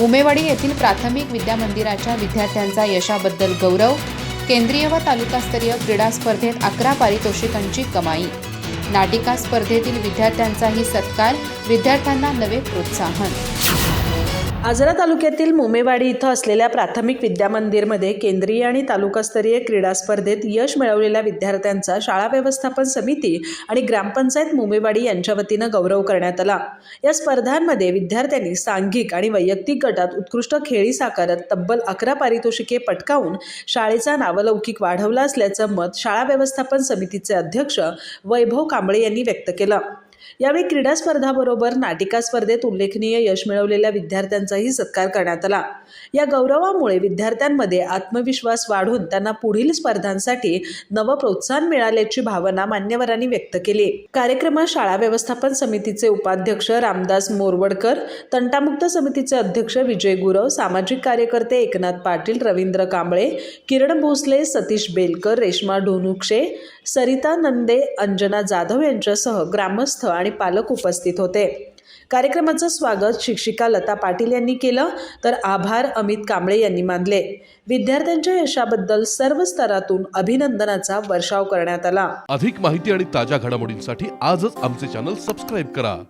मुमेवाडी येथील प्राथमिक विद्यामंदिराच्या विद्यार्थ्यांचा यशाबद्दल गौरव. केंद्रीय व तालुकास्तरीय क्रीडा स्पर्धेत 11 पारितोषिकांची कमाई. नाटिका स्पर्धेतील विद्यार्थ्यांचाही सत्कार. विद्यार्थ्यांना नवे प्रोत्साहन. आजरा तालुक्यातील मुमेवाडी इथं असलेल्या प्राथमिक विद्यामंदिरमध्ये केंद्रीय आणि तालुकास्तरीय क्रीडा स्पर्धेत यश मिळवलेल्या विद्यार्थ्यांचा शाळा व्यवस्थापन समिती आणि ग्रामपंचायत मुमेवाडी यांच्या वतीनं गौरव करण्यात आला. या स्पर्धांमध्ये विद्यार्थ्यांनी सांघिक आणि वैयक्तिक गटात उत्कृष्ट खेळी साकारत तब्बल 11 पारितोषिके पटकावून शाळेचा नावलौकिक वाढवला असल्याचं मत शाळा व्यवस्थापन समितीचे अध्यक्ष वैभव कांबळे यांनी व्यक्त केलं. यावेळी क्रीडा स्पर्धाबरोबर नाटिका स्पर्धेत उल्लेखनीय यश मिळवलेल्या विद्यार्थ्यांचाही सत्कार करण्यात आला. या गौरवामुळे विद्यार्थ्यांमध्ये आत्मविश्वास वाढून त्यांना पुढील स्पर्धांसाठी नवं प्रोत्साहन मिळाल्याची भावना मान्यवरांनी व्यक्त केली. कार्यक्रमात शाळा व्यवस्थापन समितीचे उपाध्यक्ष रामदास मोरवडकर, तंटामुक्त समितीचे अध्यक्ष विजय गुरव, सामाजिक कार्यकर्ते एकनाथ पाटील, रवींद्र कांबळे, किरण भोसले, सतीश बेलकर, रेश्मा ढोनुक्षे, सरिता नंदे, अंजना जाधव यांच्यासह ग्रामस्थ आणि पालक उपस्थित होते. कार्यक्रमाचं स्वागत शिक्षिका लता पाटील यांनी केलं, तर आभार अमित कांबळे यांनी मानले. विद्यार्थ्यांच्या यशाबद्दल सर्व स्तरातून अभिनंदनाचा वर्षाव करण्यात आला. अधिक माहिती आणि ताज्या घडामोडींसाठी आजच आमचे चॅनल सबस्क्राईब करा.